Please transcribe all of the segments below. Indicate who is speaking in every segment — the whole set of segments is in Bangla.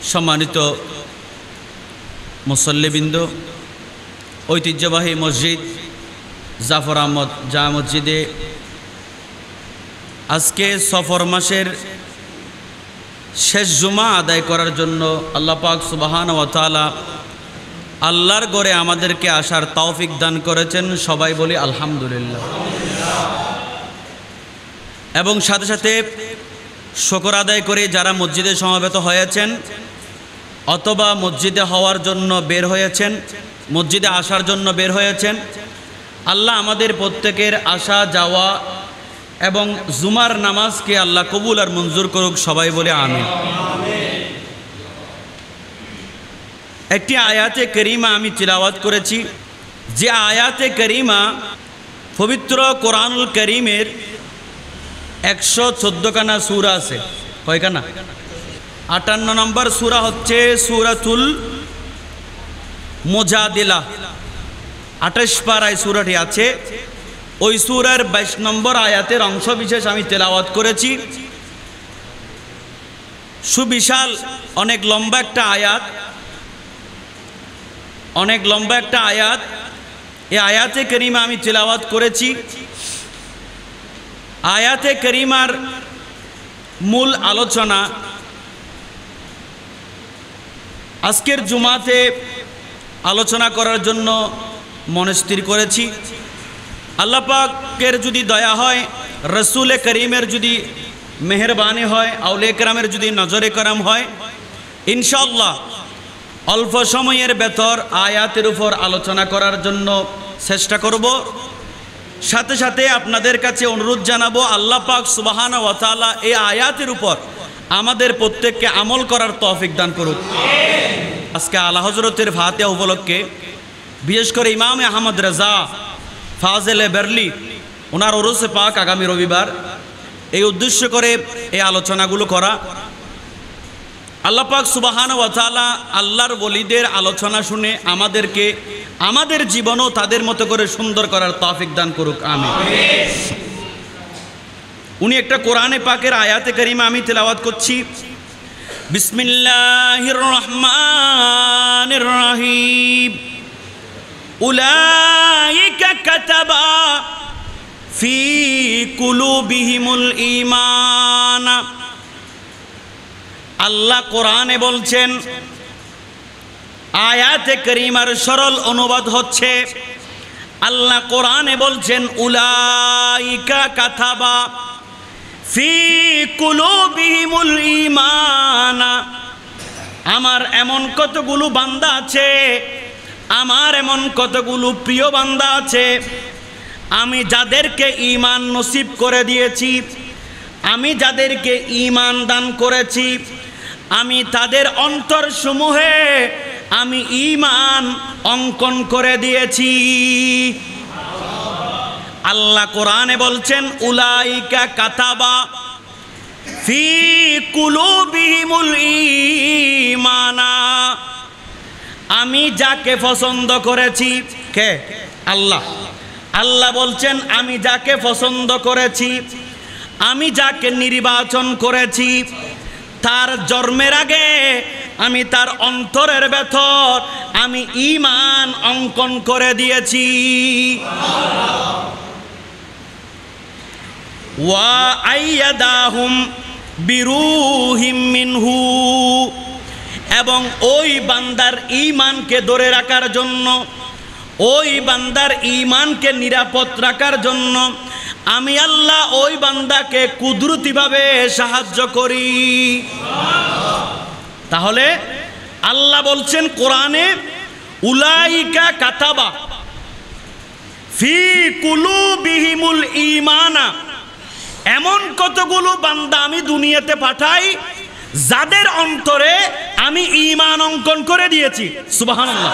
Speaker 1: সম্মানিত মুসল্লিবৃন্দ, ঐতিহ্যবাহী মসজিদ জাফর আহমদ জামে মসজিদে আজকে সফর মাসের শেষ জুমা আদায় করার জন্য আল্লাহ পাক সুবহানাহু ওয়া তাআলা আল্লাহর ঘরে আমাদেরকে আসার তৌফিক দান করেছেন। সবাই বলি আলহামদুলিল্লাহ। এবং সাথে সাথে শুকর আদায় করে যারা মসজিদে সমবেত হয়েছেন অথবা মসজিদে হওয়ার জন্য বের হয়েছেন, মসজিদে আসার জন্য বের হয়েছেন, আল্লাহ আমাদের প্রত্যেকের আসা যাওয়া এবং জুমার নামাজকে আল্লাহ কবুল আর মঞ্জুর করুক। সবাই বলে আমিন। একটি আয়াতে করিমা আমি তিলাওয়াত করেছি, যে আয়াতে করিমা পবিত্র কোরআনুল করিমের 114 খানা সূরা আছে। কয়খানা? 58 নম্বর সূরা হচ্ছে সূরাতুল মুজাদিলা। 28 পারায় সূরাটি আছে। ওই সূরার 22 নম্বর আয়াতের অংশ বিশেষ আমি তেলাওয়াত করেছি। সুবিশাল অনেক লম্বা একটা আয়াত, অনেক লম্বা একটা আয়াত। এই আয়াতে করিমা আমি তেলাওয়াত করেছি। আয়াতে করিমার মূল আলোচনা আজকের জুমাতে আলোচনা করার জন্য মনস্থির করেছি। আল্লাহ পাকের যদি দয়া হয়, রসুল করিমের যদি মেহরবানি হয়, আউলিয়া কেরামের যদি নজরে করম হয়, ইনশাআল্লাহ অল্প সময়ের ভেতর আয়াতের উপর আলোচনা করার জন্য চেষ্টা করব। সাথে সাথে আপনাদের কাছে অনুরোধ জানাবো, আল্লাহ পাক সুবহানাহু ওয়া তাআলা এই আয়াতের উপর আমাদের প্রত্যেককে আমল করার তৌফিক দান করুক। আজকে আলা হযরতের ফাতিহা উপলক্ষে বিশেষ করে ইমাম আহমদ রাজা ফাজেলে বেরলি ওনার ওরসে পাক আগামী রবিবার, এই উদ্দেশ্য করে এই আলোচনাগুলো করা। আল্লাহ পাক সুবহানাহু ওয়া তাআলা আল্লাহর ওলিদের আলোচনা শুনে আমাদেরকে আমাদের জীবনও তাদের মতো করে সুন্দর করার তৌফিক দান করুক। আমিন। উনি একটা কোরআনে পাকের আয়াতে কারিমা আমি তেলাওয়াত করছি। বিসমিল্লাহির রহমানির রহিম। উলাইকা কাতাবা ফি কুলুবিহিমুল ঈমান। আল্লাহ কোরআনে বলছেন, আয়াতে করিমার সরল অনুবাদ হচ্ছে, আল্লাহ কোরআনে বলছেন উলাইকা কাতাবা ফি কুলুবিহিমুল ঈমান। আমার এমন কতগুলো বান্দা আছে, আমার এমন কতগুলো প্রিয় বান্দা আছে, আমি যাদেরকে ঈমান নসিব করে দিয়েছি, আমি যাদেরকে ঈমান দান করেছি, আমি তাদের অন্তরসমূহে আমি ঈমান অঙ্কন করে দিয়েছি। আল্লাহ কোরআনে বলছেন উলাইকা কাতাবা ফি কুলুবিহিমুল ঈমান। আমি যাকে পছন্দ করেছি, কে? আল্লাহ। আল্লাহ বলছেন আমি যাকে পছন্দ করেছি, আমি যাকে নির্বাচন করেছি, তার জন্মের আগে আমি তার অন্তরের ভেতর আমি ঈমান অঙ্কন করে দিয়েছি। ওয়া আইয়াদাহুম বিরূহিম মিনহু। এবং ওই বান্দার ঈমানকে ধরে রাখার জন্য, ওই বান্দার ঈমানকে নিরাপদ রাখার জন্য আমি আল্লাহ ওই বান্দাকে কুদরতিভাবে সাহায্য করি। তাহলে আল্লাহ বলছেন কোরআনে উলাইকা কাতাবা ফি কুলুবিহিমুল ঈমান। এমন কতগুলো বান্দা আমি দুনিয়াতে পাঠাই যাদের অন্তরে আমি ঈমান অঙ্কন করে দিয়েছি। সুবহানাল্লাহ।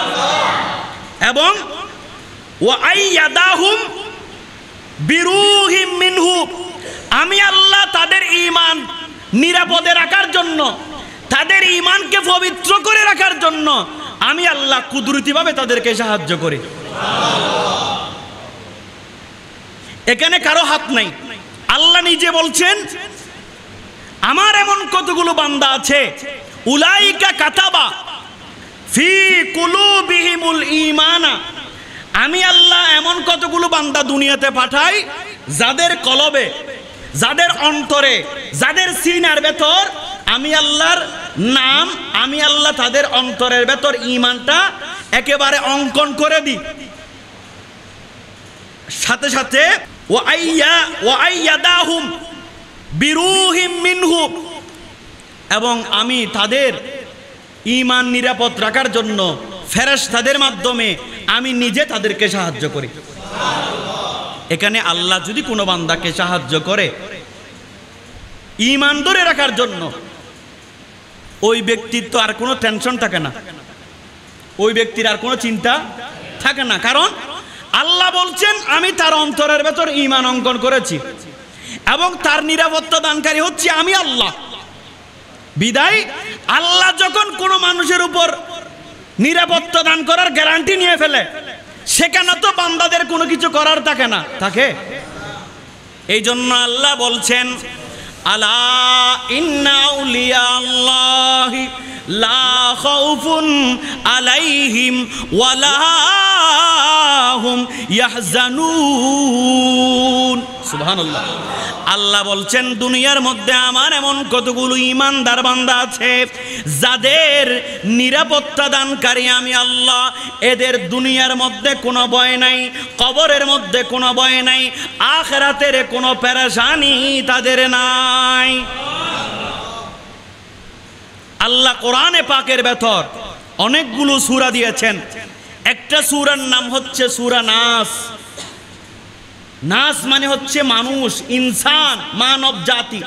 Speaker 1: এবং ওয়া আইয়াদাহুম বিরূহিম মিনহু। আমি আল্লাহ তাদের ঈমান নিরাপদে রাখার জন্য, তাদের ঈমানকে পবিত্র করে রাখার জন্য আমি আল্লাহ কুদরতিভাবে তাদেরকে সাহায্য করি। এখানে কারো হাত নাই। আল্লাহ নিজে বলছেন আমার এমন কতগুলো বান্দা আছে, উলাইকা কাতাবা ফি কুলুবিহিমুল ঈমানা, আমি আল্লাহ এমন কতগুলো বান্দা দুনিয়াতে পাঠাই যাদের কলবে, যাদের অন্তরে, যাদের সিনার ভেতর আমি আল্লাহর নাম, আমি আল্লাহ তাদের অন্তরের ভেতর ঈমানটা একেবারে অঙ্কন করে দিই। সাথে সাথে ওয়া আইয়াদাহুম বিরূহিম মিনহু, এবং আমি তাদের ঈমান নিরাপদ রাখার জন্য ফেরেশতাদের মাধ্যমে আমি নিজে তাদেরকে সাহায্য করি। এখানে আল্লাহ যদি কোনো বান্দাকে সাহায্য করে ঈমান ধরে রাখার জন্য, ওই ব্যক্তির তো আর কোনো টেনশন থাকে না, ওই ব্যক্তির আর কোনো চিন্তা থাকে না, কারণ আল্লাহ বলছেন আমি তার অন্তরের ভেতর ঈমান অঙ্কন করেছি এবং তার নিরাপত্তা দানকারী হচ্ছে আমি আল্লাহ। বিদায় আল্লাহ যখন কোনো মানুষের উপর নিরাপত্তা দান করার গ্যারান্টি নিয়ে ফেলে, সেখানে তো বান্দাদের কোনো কিছু করার থাকে না, থাকে। এই জন্য আল্লাহ বলছেন আলা ইন্না আউলিয়া আল্লাহি লা খাউফুন আলাইহিম ওয়ালা হুম ইয়াহজানুন। সুবহানাল্লাহ। আল্লাহ বলছেন দুনিয়ার মধ্যে আমার এমন কতগুলো ঈমানদার বান্দা আছে যাদের নিরাপত্তা দানকারী আমি আল্লাহ, এদের দুনিয়ার মধ্যে কোনো ভয় নাই, কবরের মধ্যে কোনো ভয় নাই, আখিরাতের কোনো পেরেশানি তাদের নাই। আল্লাহ কোরআনে পাকের ভেতর অনেকগুলো সূরা দিয়েছেন। একটা সূরার নাম হচ্ছে সূরা নাস। নাস মানে হচ্ছে মানুষ, ইনসান, মানব জাতি।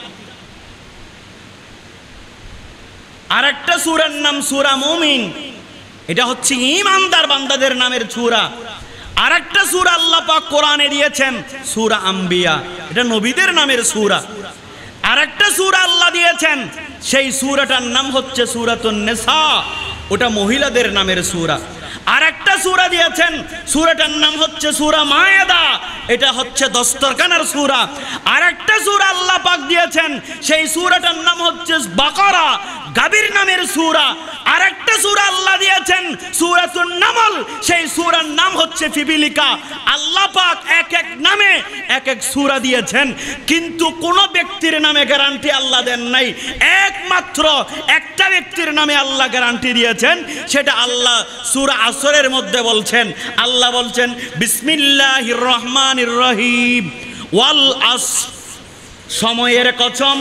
Speaker 1: আর একটা সূরার নাম সূরা মুমিন, এটা হচ্ছে ঈমানদার বান্দাদের নামের সূরা। আর একটা সূরা আল্লাহ পাক কোরআনে দিয়েছেন সূরা আম্বিয়া, এটা নবীদের নামের সূরা। আর একটা সূরা আল্লাহ দিয়েছেন, সেই সূরাটার নাম হচ্ছে সূরাতুন নিসা, ওটা মহিলাদের নামের সূরা। আর একটা সূরা দিয়েছেন, সূরাটার নাম হচ্ছে সূরা মায়েদা, এটা হচ্ছে দস্তরখানার সূরা। আর একটা সূরা আল্লাহ পাক দিয়েছেন, সেই সূরাটার নাম হচ্ছে বাকারা, গাভীর নামের সূরা। আর একটা সূরা আল্লাহ দিয়েছেন সূরাতুন নামল, সেই সূরার নাম হচ্ছে ফিবিলিকা। আল্লাহ পাক এক এক নামে এক এক সূরা দিয়েছেন, কিন্তু কোন ব্যক্তির নামে গ্যারান্টি আল্লাহ দেন নাই। একমাত্র একটা ব্যক্তির নামে আল্লাহ গ্যারান্টি দিয়েছেন, সেটা আল্লাহ সূরা আসরের মধ্যে বলছেন। আল্লাহ বলছেন বিসমিল্লাহির রহমানির রহিম ওয়াল আসর, সময়ের কসম,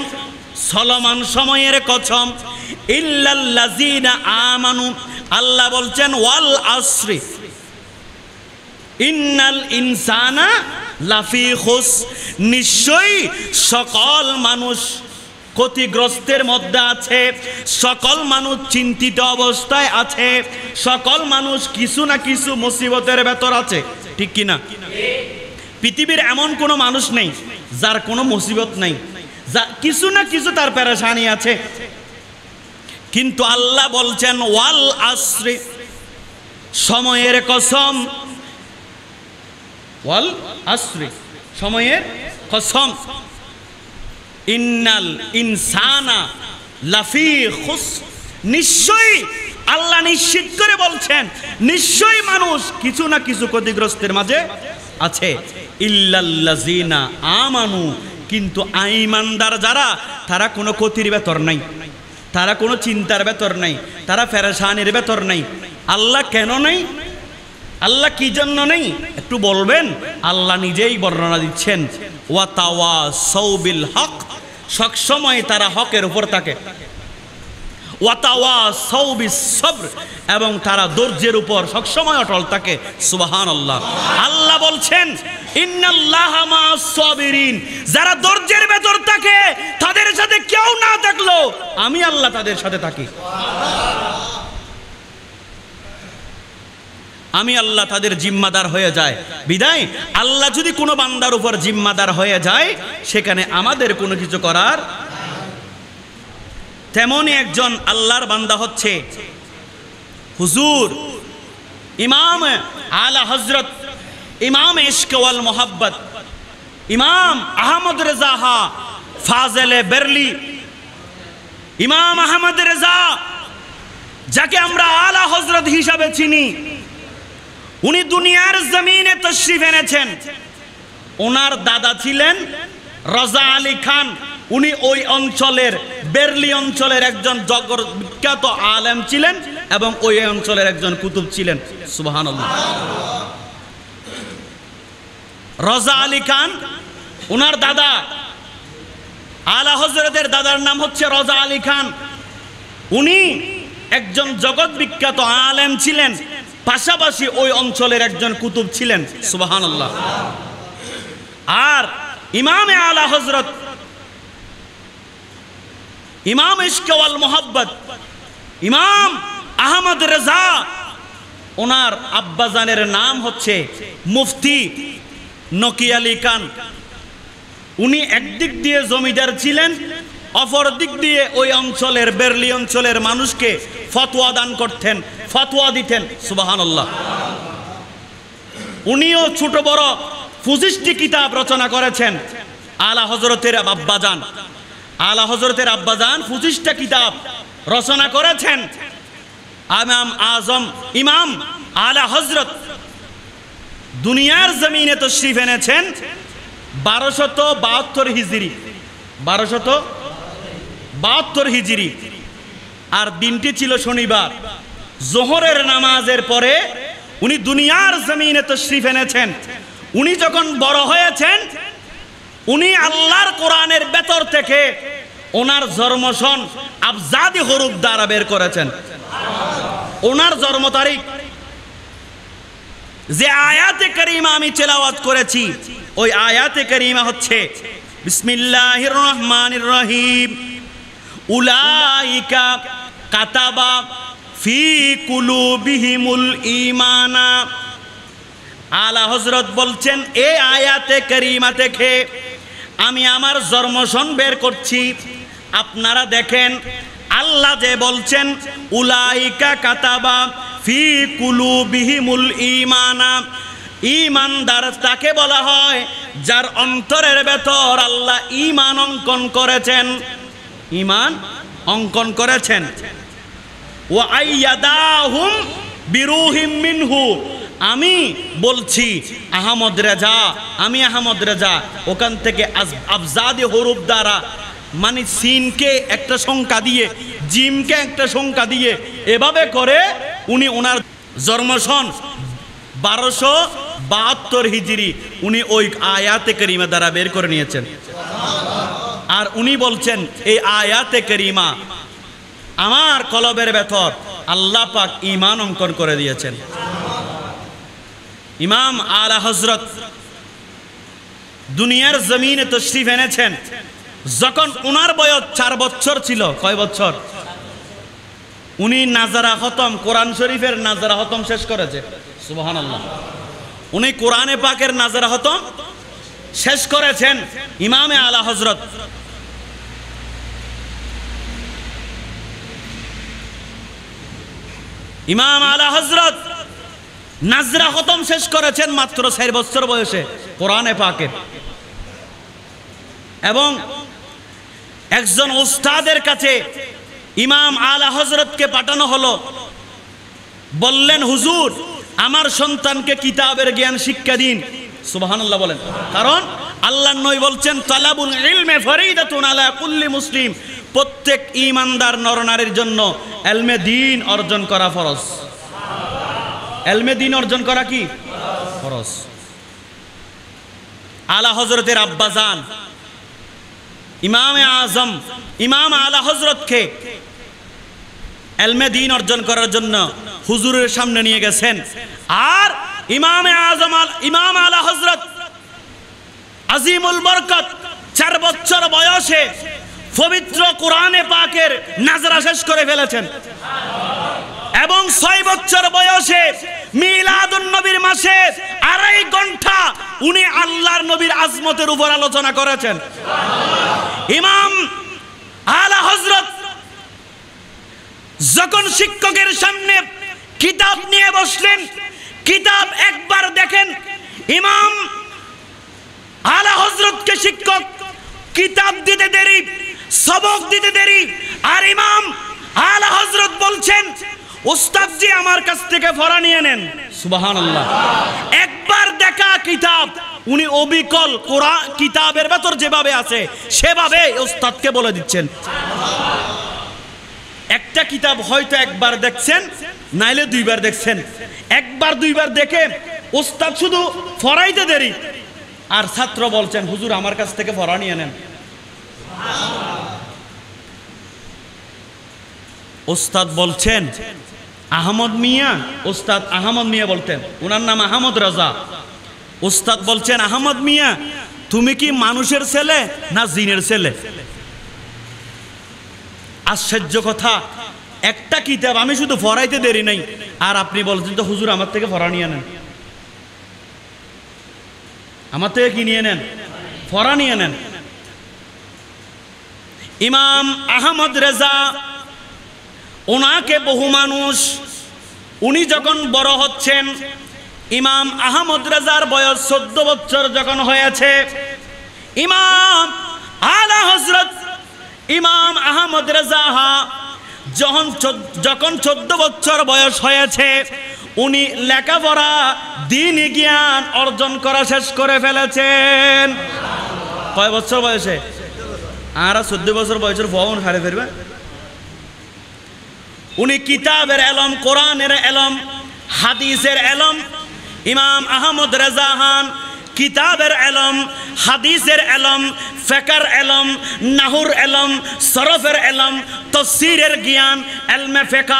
Speaker 1: চলমান সময়ের কসম, ইল্লাল্লাযীনা আমানু, আল্লাহ বলছেন ওয়াল আসরি ইন্নাল ইনসানা লাফি খুস, নিশ্চয়ই সকল মানুষ ক্ষতিগ্রস্তের মধ্যে আছে, সকল মানুষ চিন্তিত অবস্থায় আছে, সকল মানুষ কিছু না কিছু মুসিবতের ভেতর আছে, ঠিক কিনা? পৃথিবীর এমন কোনো মানুষ নেই যার কোনো মুসিবত নাই, যা কিছু না কিছু তার পেরেশানি আছে। কিন্তু আল্লাহ বলছেন ওয়াল আসরি, সময়ের কসম, ওয়াল আসরি, সময়ের কসম, ইন্নাল ইনসানা লাফি খুস, নিশ্চয়ই আল্লাহ নিশ্চিত করে বলছেন নিশ্চয়ই মানুষ কিছু না কিছু ক্ষতিগ্রস্তের মাঝে আছে। ইল্লাল্লাযীনা আমানু, কিন্তু ঈমানদার যারা, তারা কোনো ক্ষতির ভেতর নাই, তারা কোনো চিন্তার ভেতর নাই, তারা পেরেশানির ভেতর নাই। আল্লাহ কেন নাই? আল্লাহ কি জন্য নেই একটু বলবেন? আল্লাহ নিজেই বর্ণনা দিচ্ছেন ওয়া তাওয়াসাউ বিল হক, সবসময় তারা হকের উপর থাকে। ওয়া তাওয়াসাউ বিস সবর, এবং তারা ধৈর্যের উপর সবসময় অটল থাকে। সুবহানাল্লাহ। আল্লাহ বলছেন ইন্নাল্লাহা মা'আস সাবিরিন, যারা ধৈর্যের ভেতর থাকে তাদের সাথে কেউ না থাকলো আমি আল্লাহ তাদের সাথে থাকি। আমি আল্লাহ তাদের জিম্মাদার হয়ে যায়। বিদায় আল্লাহ যদি কোনো বান্দার উপর জিম্মাদার হয়ে যায়, সেখানে আমাদের কোনো কিছু করার। তেমনই একজন আল্লাহর বান্দা হচ্ছে হুজুর ইমাম আলা হযরত ইমাম ইশক ওয়াল মোহাব্বত ইমাম আহমদ রেজা ফাজেলে বেরলি ইমাম আহমদ রেজা, যাকে আমরা আলা হযরত হিসাবে চিনি, উনি দুনিয়ার জমিনে তশরিফ এনেছেন। ওনার দাদা ছিলেন রাজা আলী খান। উনি ওই অঞ্চলের বেরলি অঞ্চলের একজন বিখ্যাত আলেম ছিলেন এবং ওই অঞ্চলের একজন কুতুব ছিলেন। সুবহানাল্লাহ। রাজা আলী খান, ওনার দাদা, আলা হযরতের দাদার নাম হচ্ছে রাজা আলী খান। উনি একজন জগৎ বিখ্যাত আলেম ছিলেন, পাশাপাশি ওই অঞ্চলের একজন কুতুব ছিলেন। সুবহানাল্লাহ। আর ইমামে আলা হযরত ইমাম ইশক ওয়াল মোহাব্বত ইমাম আহমদ রেজা, ওনার আব্বাজানের নাম হচ্ছে মুফতি নকি আলী খান। উনি একদিক দিয়ে জমিদার ছিলেন, অপর দিক দিয়ে ওই অঞ্চলের বেরলি অঞ্চলের মানুষকে ফতোয়া দান করতেন, ফতোয়া দিতেন। সুবহানাল্লাহ। উনিও ছোট বড় 25টি কিতাব রচনা করেছেন। আলা হযরতের আব্বাজান, আলা হযরতের আব্বাজান 25টা কিতাব রচনা করেছেন। ইমাম আজম ইমাম আলা হযরত দুনিয়ার জমিনে তশরিফ এনেছেন 1272 হিজরি, 1272 হিজরি। আর দিনটি ছিল শনিবার। জোহরের নামাজের পরে উনি দুনিয়ার জমিনে তশরিফ এনেছেন। উনি যখন বড় হয়েছেন, উনি আল্লাহর কোরআনের ভেতর থেকে ওনার জন্মসন আবজাদি হরুফ দ্বারা বের করেছেন। ওনার জন্ম তারিখ, যে আয়াতে কারিমা আমি তেলাওয়াত করেছি, ওই আয়াতে কারিমা হচ্ছে বিসমিল্লাহির রহমানির রহিম, উলাইকা কাতাবা ফি কুলুবিহিমুল ঈমানা। আলা হযরত বলছেন, এই আয়াতে কারিমা থেকে আমি আমার জন্মসন বের করছি। আপনারা দেখেন, আল্লাহ যে বলছেন উলাইকা কাতাবা ফি কুলুবিহিমুল ঈমানা, ঈমানদার তাকে বলা হয় যার অন্তরের ভেতর আল্লাহ ঈমান অঙ্কন করেছেন, ঈমান অঙ্কন করেছেন। ওয়া আইয়াদাহুম বিরুহিম মিনহু, আমি বলছি আহমদ রেজা, আমি আহমদ রেজা ওখান থেকে আবজাদি হরুফ দ্বারা, মানে সিনকে একটা সংখ্যা দিয়ে, জিমকে একটা সংখ্যা দিয়ে, এভাবে করে উনি ওনার জন্মসন 1272 হিজরি উনি ওই আয়াতে কারিমা দ্বারা বের করে নিয়েছেন। আর উনি বলছেন, এই আয়াতে কারিমা আমার কলবের ভেতর আল্লাহ পাক ঈমান অঙ্কন করে দিয়েছেন। ইমাম আলা হযরত দুনিয়ার জমিনে তশরিফ এনেছেন যখন ওনার বয়স 4 বছর ছিল। কয় বছর? উনি নাজারা খতম, কোরআন শরীফের নাজারা খতম শেষ করেছে। সুবহানাল্লাহ। উনি কোরআনে পাকের নাজারা খতম শেষ করেছেন। ইমামে আলা হযরত ইমাম আলা হযরত নাজরা খতম শেষ করেছেন মাত্র 4 বছর বয়সে কোরআনে পাকের। এবং একজন উস্তাদের কাছে ইমাম আলা হযরতকে পাঠানো হলো। বললেন, হুজুর, আমার সন্তানকে কিতাবের জ্ঞান শিক্ষা দিন। সুবহানাল্লাহ বলেন। কারণ আল্লাহর নবী বলছেন, তালাবুল ইলমে ফরিদাতুন আলা কুল্লি মুসলিম, প্রত্যেক ঈমানদার নরনারীর জন্য ইলমে দ্বীন অর্জন করা ফরজ। ইলমে দ্বীন অর্জন করা কি ফরজ। আলা হযরতের আব্বাজান ইমামে আজম ইমাম আলা হযরতকে ইলমে দ্বীন অর্জন করার জন্য হুজুরের সামনে নিয়ে গেছেন। আর ইমামে আজম ইমাম আলা হযরত আজিমুল বরকত 4 বছর বয়সে পবিত্র কোরআনে পাকের নাজরা শেষ করে ফেলেছেন। এবং 6 বছর বয়সে মিলাদুন নবীর মাসে 2.5 ঘন্টা উনি আল্লাহর নবীর আজমতের উপর আলোচনা করেছেন। ইমাম আলা হযরত যখন শিক্ষকের সামনে কিতাব নিয়ে বসলেন, কিতাব একবার দেখেন, ইমাম আলা হযরতকে শিক্ষক কিতাব দিতে দেরি, সবক দিতে দেরি, আর ইমাম আলা হযরত বলছেন উস্তাদ জি আমার কাছ থেকে পড়া নিয়ে নেন। সুবহানাল্লাহ। একবার দেখা কিতাব উনি অবিকল কোরআন কিতাবের ভেতর যেভাবে আছে সেভাবে উস্তাদকে বলে দিচ্ছেন। একটা কিতাব হয়তো একবার দেখছেন নাইলে দুইবার দেখছেন, একবার দুইবার দেখে উস্তাদ শুধু পড়াইতে দেরি আর ছাত্র বলছেন হুজুর আমার কাছ থেকে পড়া নিয়ে নেন। উস্তাদ বলছেন আহমদ মিয়া, উস্তাদ আহমদ মিয়া বলতেন, ওনার নাম আহমদ রাজা। উস্তাদ বলছেন আহমদ মিয়া তুমি কি মানুষের ছেলে না জিনের ছেলে? আশ্চর্য কথা, একটা কিতাব আমি শুধু পড়াইতে দেরি নাই আর আপনি বলছেন তো হুজুর আমার থেকে পড়া নিয়ে নেন। আমার থেকে কি নিয়ে নেন? পড়া নিয়ে নেন। ইমাম আহমদ রেজা ওনাকে বহু মানুষ, উনি যখন বড় হচ্ছেন ইমাম আহমদ রেজার বয়স 14 বছর যখন হয়েছে, ইমাম আলা হযরত ইমাম আহমদ রেজা যখন 14 বছর বয়স হয়েছে উনি লেখাপড়া দ্বীনি জ্ঞান অর্জন করা শেষ করে ফেলেছেন। কয় বছর বয়সে? আর 14 বছর বয়সের ফোন হারে ফেলবে। উনি কিতাবের এলম, কোরআনের এলম, হাদিসের এলম, ইমাম আহমদ রেজা খান কিতাবের এলম, হাদিসের এলম, ফিকর এলম, নাহুর এলম, সরফের এলম, তাফসীরের জ্ঞান, ইলমে ফিকহ,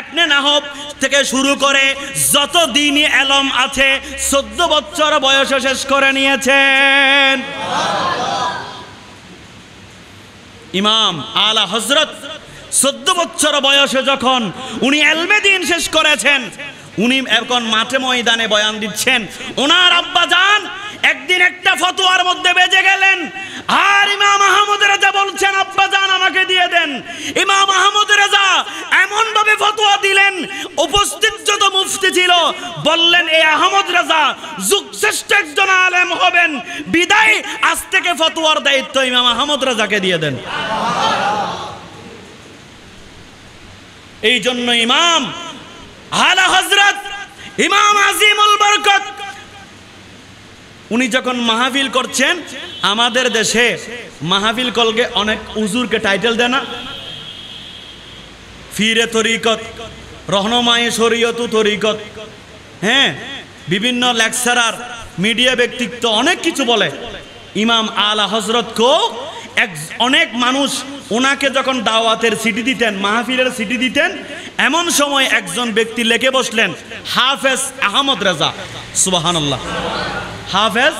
Speaker 1: ইবনে নাহব থেকে শুরু করে যত দ্বীনি এলম আছে 14 বছর বয়সে শেষ করে নিয়েছেন। ইমাম আলা হযরত 14 বছর বয়সে যখন উনি ইলমে দ্বীন শেষ করেছেন, উনি এখন মাঠে ময়দানে বয়ান দিচ্ছেন। ওনার আব্বাজান একদিন একটা ফতোয়ার মধ্যে বেজে গেলেন আর ইমাম আহমদ রেজা বলছেন আব্বাজান আমাকে দিয়ে দেন। ইমাম আহমদ রেজা এমন ভাবে ফতোয়া দিলেন, উপস্থিত যত মুফতি ছিল বললেন এই আহমদ রেজা যুগশ্রেষ্ঠ একজন আলেম হবেন, বিদায় আজ থেকে ফতোয়ার দায়িত্ব ইমাম আহমদ রেজাকে দিয়ে দেন। এই জন্য ইমাম আলা হযরত ইমাম আজিমুল বরকত উনি যখন মাহফিল করছেন, আমাদের দেশে মাহফিল কলকে অনেক হুজুরকে টাইটেল দেয় না, ফিরে তরিকত, রহনুমায়ে শরীয়ত তরিকত, হ্যাঁ বিভিন্ন লেকচারার, মিডিয়া ব্যক্তিত্ব অনেক কিছু বলে। ইমাম আলা হযরতকেও অনেক মানুষ ওনাকে যখন দাওয়াতের সিটি দিতেন, মাহফিলের সিটি দিতেন, এমন সময় একজন ব্যক্তি লেখে বসলেন হাফেজ আহমদ রেজা। সুবহানাল্লাহ। হাফেজ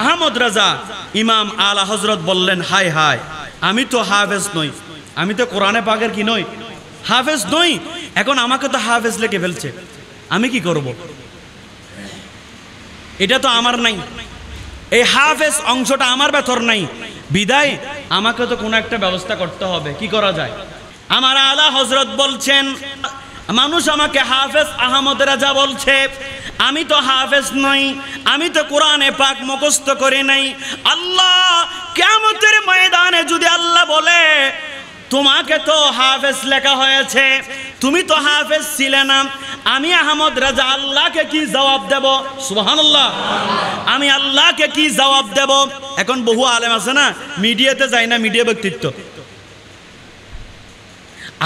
Speaker 1: আহমদ রেজা। ইমাম আলা হযরত বললেন হায় হায়, আমি তো হাফেজ নই, আমি তো কোরআনে পাকের কি নই, হাফেজ নই, এখন আমাকে তো হাফেজ লিখে ফেলছে, আমি কি করব? এটা তো আমার নাই, এই হাফেজ অংশটা আমার ভেতর নাই, বিদায় আমাকে তো কোনো একটা ব্যবস্থা করতে হবে। কি করা যায়? আমার আলা হযরত বলছেন মানুষ আমাকে হাফেজ আহমদ রেজা বলছে, আমি তো হাফেজ নই, আমি তো কোরআনে পাক মুখস্থ করি নাই। আল্লাহ কিয়ামতের ময়দানে যদি আল্লাহ বলে তোমাকে তো হাফেজ লেখা হয়েছে, তুমি তো হাফেজ ছিলে না, আমি আহমদ রেজা আল্লাহকে কি জবাব দেব? সুবহানাল্লাহ। আমি আল্লাহকে কি জবাব দেব? এখন বহু আলেম আছে না, মিডিয়াতে যায় না, মিডিয়া ব্যক্তিত্ব।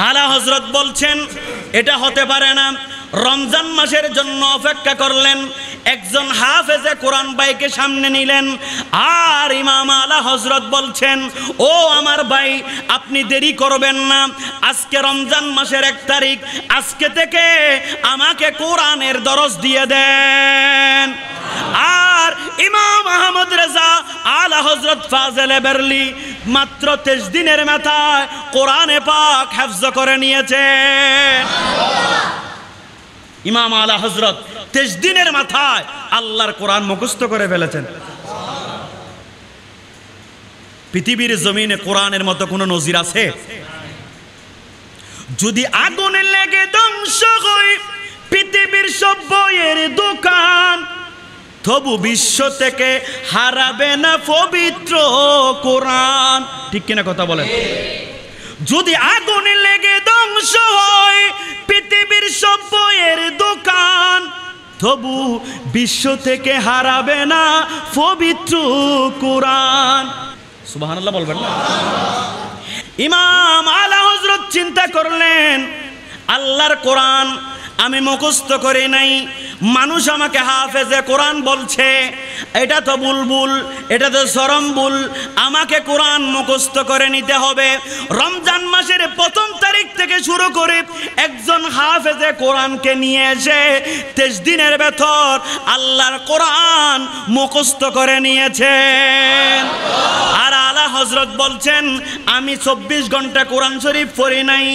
Speaker 1: আলা হযরত বলছেন এটা হতে পারে না। রমজান মাসের জন্য অপেক্ষা করলেন, একজন হাফেজে কোরআন ভাইকে সামনে নিলেন আর ইমাম আলা হযরত বলছেন ও আমার ভাই আপনি দেরি করবেন না, আজকে রমজান মাসের 1 তারিখ, আজকে থেকে আমাকে কোরআনের দরস দিয়ে দেন। আর ইমাম আহমদ রেজা আলা হযরত ফাজেলে বেরলি মাত্র 23 দিনের মাথায় কোরআনে পাক হিফজ করে নিয়েছেন। ইমাম আলা হযরত 23 দিনের মাথায় আল্লাহর কোরআন মুখস্থ করে ফেলেছেন। পৃথিবীর জমিনে কোরআনের মতো কোনো নজির আছে? যদি আগুনে লেগে ধ্বংস হয় পৃথিবীর সব বইয়ের দোকান, তবু বিশ্ব থেকে হারাবে না পবিত্র কোরআন। ঠিক কিনা কথা বলেন? যদি আগুনে লেগে ধ্বংস হয় পৃথিবীর সব বইয়ের দোকান, তবু বিশ্ব থেকে হারাবে না পবিত্র কোরআন। সুবহানাল্লাহ বলবেন না? ইমাম আলা হযরত চিন্তা করলেন, আল্লাহর কোরআন আমি মুখস্থ করি নাই, মানুষ আমাকে হাফেজে কোরআন বলছে, এটা তো বুলবুল, এটা তো চরমবুল, আমাকে কোরআন মুখস্থ করে নিতে হবে। রমজান মাসের ১ম তারিখ থেকে শুরু করে একজন হাফেজে কোরআনকে নিয়ে এসে ২৩ দিনের ভেতর আল্লাহর কোরআন মুখস্থ করে নিয়েছেন। আর আলা হযরত বলছেন আমি ২৪ ঘন্টা কোরআন শরীফ পড়ি নাই।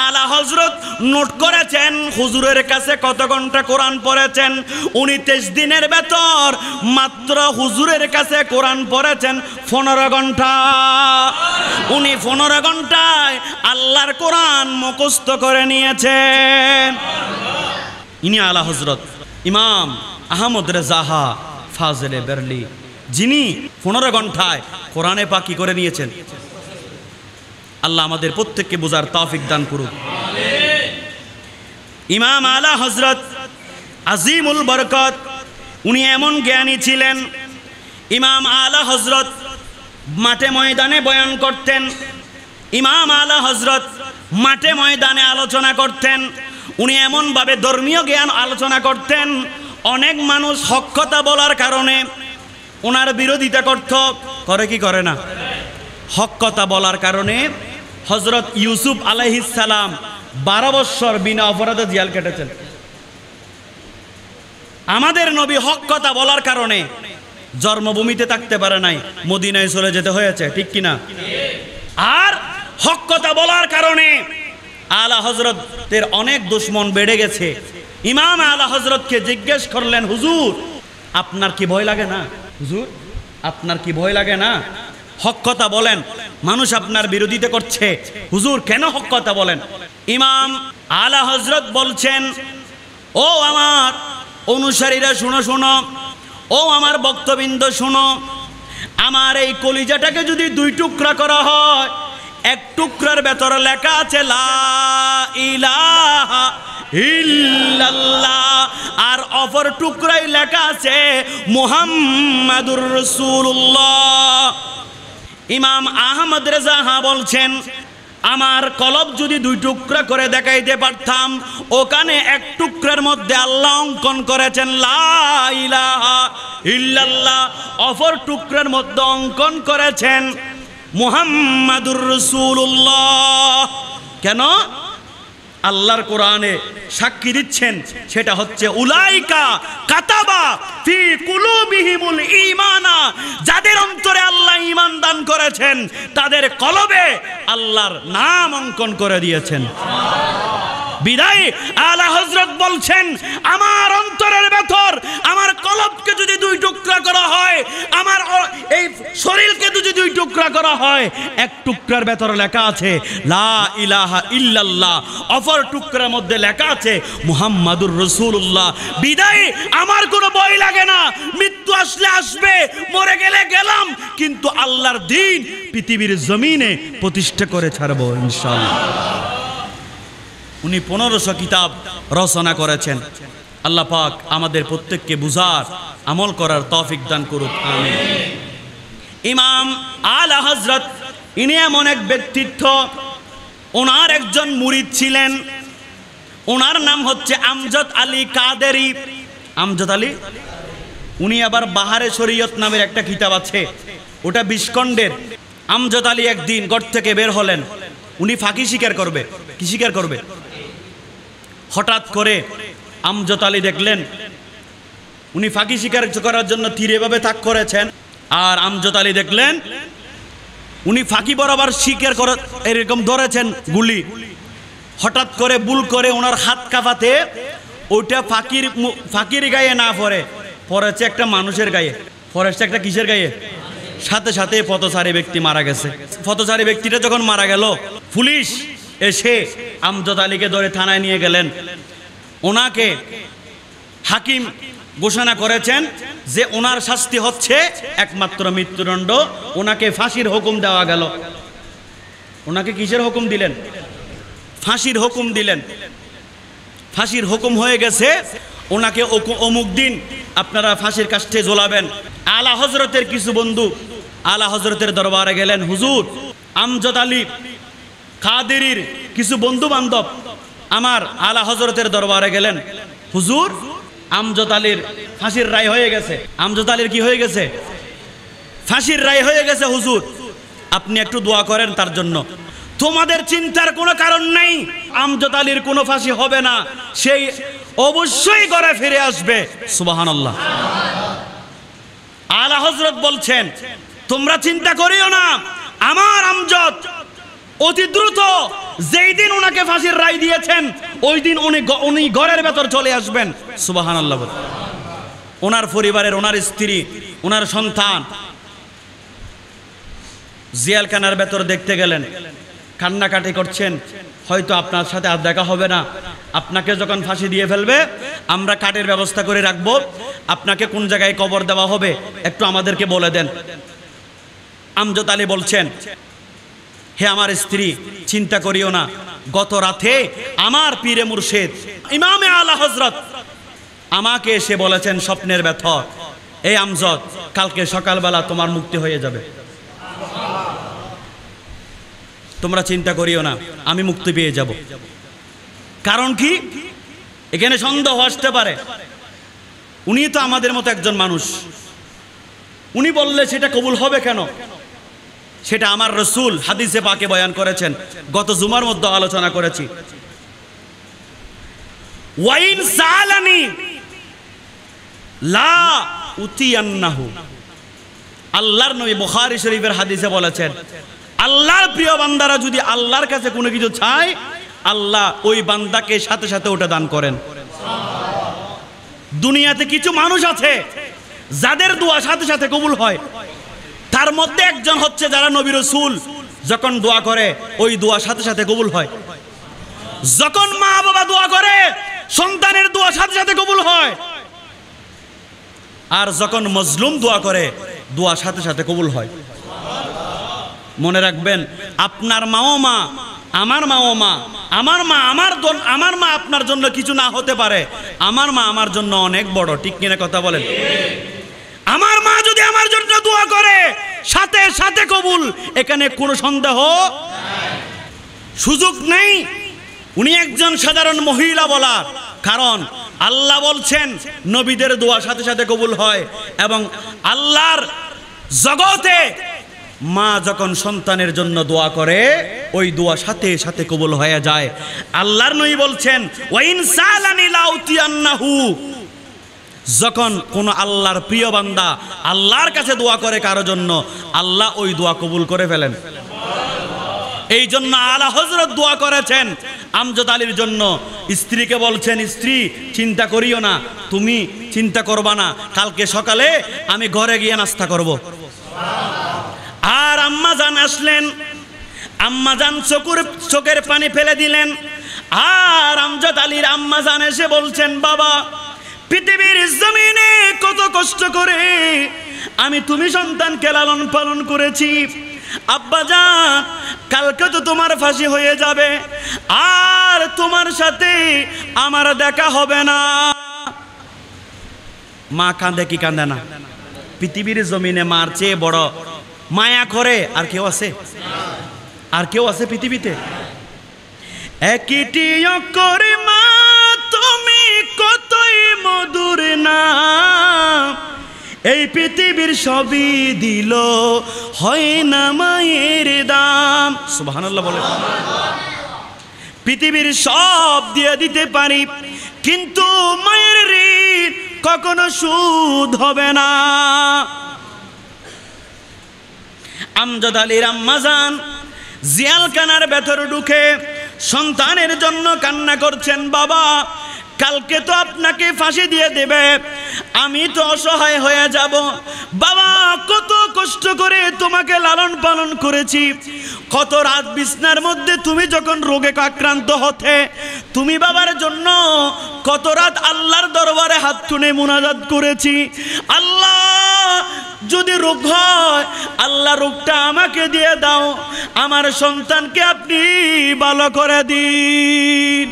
Speaker 1: আলা হযরত নোট করেছেন হুজুরের কাছে কত ঘন্টা কোরআন পড়েছেন। উনি ২৩ দিনের ভেতর মাত্র হুজুরের কাছে কোরআন পড়েছেন ১৫ ঘন্টা। উনি ১৫ ঘন্টায় আল্লাহর কোরআন মুখস্থ করে নিয়েছেন। ইনি আলা হযরত ইমাম আহমদ রেজা ফাজলে বেরলি, যিনি ১৫ ঘন্টায় কোরআনে পাক কি করে নিয়েছেন। আল্লাহ আমাদের প্রত্যেককে বোঝার তৌফিক দান করুক। ইমাম আলা হযরত আজিমুল বরকত, উনি এমন জ্ঞানী ছিলেন। ইমাম আলা হযরত মাঠে ময়দানে বয়ান করতেন, ইমাম আলা হযরত মাঠে ময়দানে আলোচনা করতেন। উনি এমনভাবে ধর্মীয় জ্ঞান আলোচনা করতেন, অনেক মানুষ হক কথা বলার কারণে ওনার বিরোধিতা করত, করে কি করে না? হক কথা বলার কারণে হযরত ইউসুফ আলাইহিস সালাম 12 বছর বিনা অপরাধে জেল কেটেছেন। আমাদের নবী হক কথা বলার কারণে জন্মভূমিতে থাকতে পারে নাই, মদিনায় চলে যেতে হয়েছে, ঠিক কিনা? আর হক কথা বলার কারণে আলা হযরতের অনেক দুশমন বেড়ে গেছে। ইমাম আলা হযরতকে জিজ্ঞেস করলেন, হুজুর আপনার কি ভয় লাগে না? হুজুর আপনার কি ভয় লাগে না? হক কথা বলেন, মানুষ আপনার বিরোধিতা করছে, হুজুর কেন হক কথা বলেন? ইমাম আলা হযরত বলছেন, ও আমার অনুসারীরা শুনো শুনো, ও আমার ভক্তবৃন্দ শুনো, আমার এই কলিজাটাকে যদি 2 টুকরা করা হয়, এক টুকরার ভেতরে লেখা আছে লা ইলাহা ইল্লাল্লাহ, আর অপর টুকরায় লেখা আছে মুহাম্মাদুর রাসূলুল্লাহ। ইমাম আহমদ রেজা বলছেন, আমার কলব যদি 2 টুকরা করে দেখাইতে পারতাম, ওখানে এক টুকরার মধ্যে আল্লাহ অঙ্কন করেছেন লা ইলাহা ইল্লাল্লাহ, অপর টুকরার মধ্যে অঙ্কন করেছেন মুহাম্মাদুর রাসূলুল্লাহ। কেন? আল্লাহর কোরআনে সাক্ষী দিচ্ছেন, সেটা হচ্ছে উলাইকা কাতাবা ফি কুলুবিহিমুল ঈমানা, যাদের অন্তরে আল্লাহ ঈমান দান করেছেন তাদের কলবে আল্লাহর নাম অঙ্কন করে দিয়েছেন। বিদায় আলা হযরত বলছেন, আমার অন্তরের ভেতর আমার কলবকে যদি 2 টুকরা করা হয়, আমার এই শরীরকে যদি 2 টুকরা করা হয়, এক টুকরার ভেতরে লেখা আছে লা ইলাহা ইল্লাল্লাহ, অপর টুকরার মধ্যে লেখা আছে মুহাম্মাদুর রাসূলুল্লাহ। বিদায় আমার কোনো ভয় লাগে না, মৃত্যু আসলে আসবে, মরে গেলে গেলাম, কিন্তু আল্লাহর দ্বীন পৃথিবীর জমিনে প্রতিষ্ঠা করে ছাড়বো ইনশাআল্লাহ। উনি 1500 কিতাব রচনা করেছেন। আল্লাহ পাক আমাদের প্রত্যেককে বুঝার আমল করার তৌফিক দান করুক, আমিন। ইমাম আলা হযরত ইনি এমন এক ব্যক্তিত্ব, ওনার একজন মুরিদ ছিলেন, ওনার নাম হচ্ছে আমজাদ আলী কাদেরী। আমজাদ আলী, উনি আবার বাহারে শরীয়ত নামের একটা কিতাব আছে, ওটা 20 খণ্ডের। আমজাদ আলী একদিন ঘর থেকে বের হলেন, উনি ফাঁকি শিকার করবে। কি শিকার করবে? হঠাৎ করে আমজাদ আলী দেখলেন উনি ফাঁকি শিকার করার জন্য তীর এভাবে তাক করেছেন, আর আমজাদ আলী দেখলেন উনি ফাঁকি বরাবর শিকার করে এরকম ধরেছেন গুলি। হঠাৎ করে ভুল করে ওনার হাত কাঁপাতে ওইটা ফাঁকির গায়ে না পড়েছে একটা মানুষের গায়ে, পড়েছে একটা কিসের গায়ে? সাথে সাথে পথচারী ব্যক্তি মারা গেছে। পথচারী ব্যক্তিটা যখন মারা গেল, পুলিশ এসে আমজাদ আলীকে ধরে থানায় নিয়ে গেলেন। ওনাকে হাকিম ঘোষণা করেছেন যে ওনার শাস্তি হচ্ছে একমাত্র মৃত্যুদণ্ড, ওনাকে ফাঁসির হুকুম দেওয়া গেল। ওনাকে কিসের হুকুম দিলেন? ফাঁসির হুকুম দিলেন। ফাঁসির হুকুম হয়ে গেছে, ওনাকে অমুক দিন আপনারা ফাঁসির কাষ্ঠে ঝোলাবেন। আলা হজরতের কিছু বন্ধু আলা হজরতের দরবারে গেলেন, হুজুর আমজদ আলী কাদেরীর কিছু বন্ধু বান্ধব আমার আলা হজরতের দরবারে গেলেন, হুজুর আমজদ আলীর ফাঁসির রায় হয়ে গেছে। আমজদ আলীর কি হয়ে গেছে? ফাঁসির রায় হয়ে গেছে হুজুর, আপনি একটু দোয়া করেন তার জন্য। তোমাদের চিন্তার কোনো কারণ নেই, আমজদ আলীর কোনো ফাঁসি হবে না, সেই অবশ্যই ঘরে ফিরে আসবে। সুবহানাল্লাহ। আলা হযরত বলছেন তোমরা চিন্তা করিও না, আমার আমজদ অতি দ্রুত যেই দিন ওনাকে ফাঁসির রায় দিয়েছেন ওই দিন উনি ঘরের ভেতর চলে আসবেন। সুবহানাল্লাহ। ওনার পরিবারের, ওনার স্ত্রী, ওনার সন্তান জেলখানার ভেতর দেখতে গেলেন, কান্নাকাটি করছেন, হয়তো আপনার সাথে আর দেখা হবে না, আপনাকে যখন ফাঁসি দিয়ে ফেলবে আমরা কাঠের ব্যবস্থা করে রাখবো, আপনাকে কোন জায়গায় কবর দেওয়া হবে একটু আমাদেরকে বলে দেন। আমজদ আলী বলছেন, হে আমার স্ত্রী চিন্তা করিও না, গত রাতে আমার পীরে মুর্শিদ ইমামে আলা হযরত আমাকে এসে বলেছেন স্বপ্নের ভেতর, এই আমজদ কালকে সকালবেলা তোমার মুক্তি হয়ে যাবে, তোমরা চিন্তা করিও না, আমি মুক্তি পেয়ে যাব। কারণ কি? এখানে সন্দেহ আসতে পারে, উনি তো আমাদের মতো একজন মানুষ, উনি বললে সেটা কবুল হবে কেন? সেটা আমার রাসূল হাদিসে পাকে বয়ান করেছেন, গত জুমার মধ্যে আলোচনা করেছি। ওয়াইন সালানি লা উতিয়ান্নাহু, আল্লাহর নবী বুখারী শরীফের হাদিসে বলেছেন, আল্লাহর প্রিয় বান্দারা যদি আল্লাহর কাছে কোনো কিছু চায় আল্লাহ ওই বান্দাকে সাথে সাথে ওটা দান করেন। দুনিয়াতে কিছু মানুষ আছে যাদের দোয়া সাথে সাথে কবুল হয়, তার মধ্যে একজন হচ্ছে যারা নবী রাসূল যখন দোয়া করে ওই দোয়া সাথে সাথে কবুল হয়। যখন মা বাবা দোয়া করে সন্তানের দোয়া সাথে সাথে কবুল হয়, আর যখন মজলুম দোয়া করে দোয়া সাথে সাথে কবুল হয়। মনে রাখবেন, আপনার মাও মা, আমার মাও মা, আমার মা আপনার জন্য কিছু না হতে পারে, আমার মা আমার জন্য অনেক বড়। ঠিক কিনা কথা বলেন? আমার মা যদি আমার জন্য দোয়া করে সাথে সাথে কবুল, এখানে কোনো সন্দেহ সুযোগ নেই। উনি একজন সাধারণ মহিলা বলার কারণ আল্লাহ বলছেন নবীদের দোয়া সাথে সাথে কবুল হয়, এবং আল্লাহর জগতে মা যখন সন্তানের জন্য দোয়া করে ওই দোয়া সাথে সাথে কবুল হয়ে যায়। আল্লাহর নবী বলছেন ওয়াইন সালানি লাউতিয়ান্নাহু, যখন কোন আল্লাহর প্রিয় বান্দা আল্লাহর কাছে দোয়া করে কারো জন্য আল্লাহ ওই দোয়া কবুল করে ফেলেন। এই জন্য আলা হযরত দোয়া করেছেন আমজদ আলীর জন্য। স্ত্রীকে বলছেন, স্ত্রী চিন্তা করিও না, তুমি চিন্তা করবা না, কালকে সকালে আমি ঘরে গিয়ে নাস্তা করব। আর আম্মা জান আসলেন, আম্মা জান চোখের পানি ফেলে দিলেন। আর আমজদ আলীর আম্মা জান এসে বলছেন, বাবা পৃথিবীর জমিনে কত কষ্ট করে আমি তুমি সন্তানকে লালন পালন করেছি, আব্বা জান কালকে তো তোমার ফাঁসি হয়ে যাবে, আর তোমার সাথে আমার দেখা হবে না। মা কাঁদে কি কাঁদে না? পৃথিবীর জমিনে মার চেয়ে বড় মায়া করে আর কেউ আছে? আর কেউ আছে পৃথিবীতে? একটি করে মা তুমি কতই মধুর না, এই পৃথিবীর সবই দিল হয় না মায়ের দাম। সুবহানাল্লাহ বলে। পৃথিবীর সব দিয়ে দিতে পারি কিন্তু মায়ের ঋণ কখনো শোধ হবে না। আমজদ আলীর আম্মা জান জেলখানার ভেতর ঢুকে সন্তানের জন্য কান্না করছেন, বাবা কালকে তো আপনাকে ফাঁসি দিয়ে দেবে, আমি তো অসহায় হয়ে যাব। বাবা কত কষ্ট করে তোমাকে লালন পালন করেছি, কত রাত বিছনার মধ্যে তুমি যখন রোগে আক্রান্ত হতে তুমি বাবার জন্য কত রাত আল্লাহর দরবারে হাত তুলে মুনাজাত করেছি। আল্লাহ যদি রোগ হয় আল্লাহ রোগটা আমাকে দিয়ে দাও, আমার সন্তানকে আপনি ভালো করে দিন।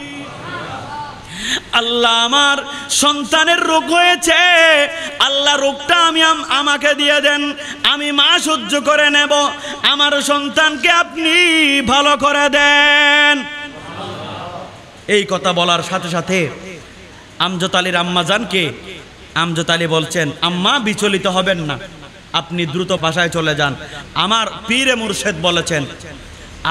Speaker 1: আল্লাহ আমার সন্তানের রোগ হয়েছে, আল্লাহ রোগটা আমাকে দিয়ে দেন, আমি মা সহ্য করে নেব, আমার সন্তানকে আপনি ভালো করে দেন। এই কথা বলার সাথে সাথে আমজাদ আলীর আম্মা জানকে আমজাদ আলী বলছেন, আম্মা বিচলিত হবেন না, আপনি দ্রুত বাসায় চলে যান। আমার পীরে মুর্শেদ বলেছেন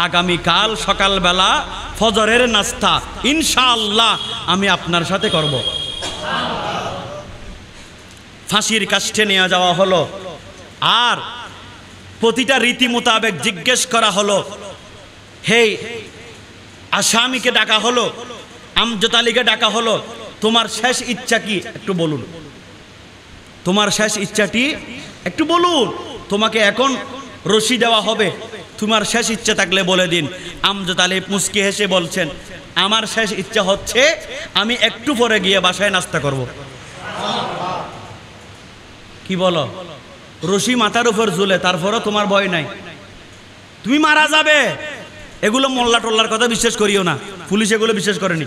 Speaker 1: আগামীকাল সকালবেলা ফজরের নাস্তা ইনশাআল্লাহ আমি আপনার সাথে করব। ফাঁসির কাষ্ঠে নিয়ে যাওয়া হলো, আর প্রতিটা রীতি মোতাবেক জিজ্ঞেস করা হলো। হেই আসামিকে ডাকা হলো, আমজাদ আলীকে ডাকা হলো, তোমার শেষ ইচ্ছা কি একটু বলুন, তোমার শেষ ইচ্ছাটি একটু বলুন, তোমাকে এখন রশি দেওয়া হবে, তোমার শেষ ইচ্ছা থাকলে বলে দিন। আমজাদ আলী মুস্কি হেসে বলছেন, আমার শেষ ইচ্ছা হচ্ছে আমি একটু পরে গিয়ে বাসায় নাস্তা করব। কি বলো, রশি মাথার উপর ঝুলে, তারপরও তোমার ভয় নাই, তুমি মারা যাবে। এগুলো মোল্লা টোল্লার কথা বিশ্বাস করিও না, পুলিশ এগুলো বিশ্বাস করেনি,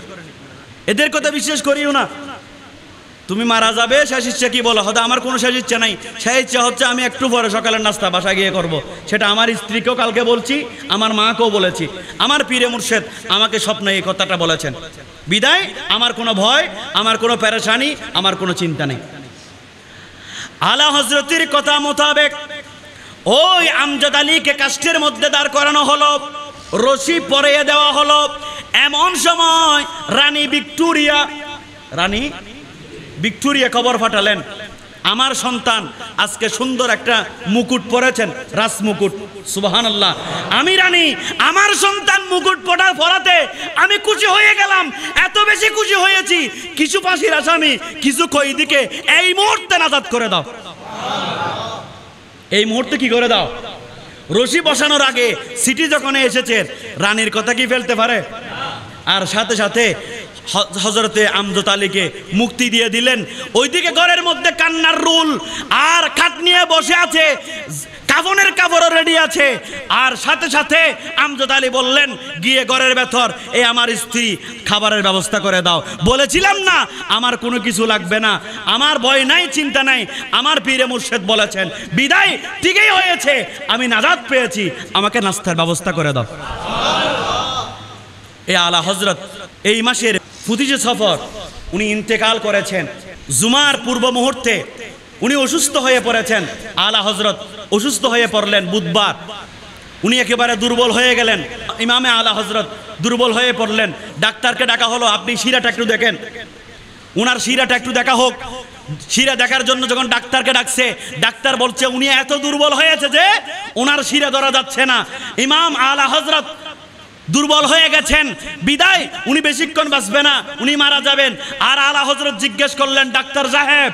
Speaker 1: এদের কথা বিশ্বাস করিও না। তুমি মারা যাবে, শেষ ইচ্ছা কি বলো? হয়তো আমার কোনো শেষ ইচ্ছা নাই, শেষ ইচ্ছা হচ্ছে আমি একটু পরে সকালের নাস্তা বাসায় গিয়ে করব। সেটা আমার স্ত্রীকেও কালকে বলছি, আমার মাকেও বলেছি, আমার পীরে মুর্শেদ আমাকে স্বপ্নে এই কথাটা বলেছেন। বিদায় আমার কোনো ভয়, আমার কোনো পেরেশানি, আমার কোনো চিন্তা নেই। আলা হযরতের কথা মোতাবেক ওই আমজাদ আলীকে কাষ্ঠের মধ্যে দাঁড় করানো হলো, রশি পরিয়ে দেওয়া হলো। এমন সময় রানী ভিক্টোরিয়া খবর পাঠালেন, আমার সন্তান আজকে সুন্দর একটা মুকুট পরেছেন, রাজমুকুট। সুবহানাল্লাহ। আমি রানী, আমার সন্তান মুকুট পরাতে আমি খুশি হয়ে গেলাম, এত বেশি খুশি হয়েছি, কিছু ফাঁসির আসামি, কিছু কয়েদিকে এই মুহূর্তে নাজাত করে দাও, এই মুহূর্তে কি করে দাও। রশি বসানোর আগে সিটি যখন এসেছে, রানীর কথা কি ফেলতে পারে? আর সাথে সাথে হযরতে আমজাদ আলীকে মুক্তি দিয়ে দিলেন। ওইদিকে ঘরের মধ্যে কান্নার রুল আর খাট নিয়ে বসে আছে, কাফনের কাপড়ও রেডি আছে। আর সাথে সাথে আমজাদ আলী বললেন, গিয়ে ঘরের ভেতর এই আমার স্ত্রী খাবারের ব্যবস্থা করে দাও। বলেছিলাম না আমার কোনো কিছু লাগবে না, আমার ভয় নাই, চিন্তা নাই, আমার পীরে মুর্শেদ বলেছেন বিদায় ঠিকই হয়েছে, আমি নাজাত পেয়েছি, আমাকে নাস্তার ব্যবস্থা করে দাও। এই আলা হযরত এই মাসের 25 সফর উনি ইন্তেকাল করেছেন। জুমার পূর্ব মুহূর্তে উনি অসুস্থ হয়ে পড়েছেন। আলা হযরত অসুস্থ হয়ে পড়লেন বুধবার, উনি একেবারে দুর্বল হয়ে গেলেন। ইমামে আলা হযরত দুর্বল হয়ে পড়লেন, ডাক্তারকে ডাকা হলো, আপনি শিরাটা একটু দেখেন, উনার শিরাটা একটু দেখা হোক। শিরা দেখার জন্য যখন ডাক্তারকে ডাকছে, ডাক্তার বলছে উনি এত দুর্বল হয়েছে যে ওনার শিরা ধরা যাচ্ছে না। ইমাম আলা হযরত দুর্বল হয়ে গেছেন, বিদায় উনি বেশিক্ষণ বাঁচবে না, উনি মারা যাবেন। আর আলা হযরত জিজ্ঞেস করলেন, ডাক্তার সাহেব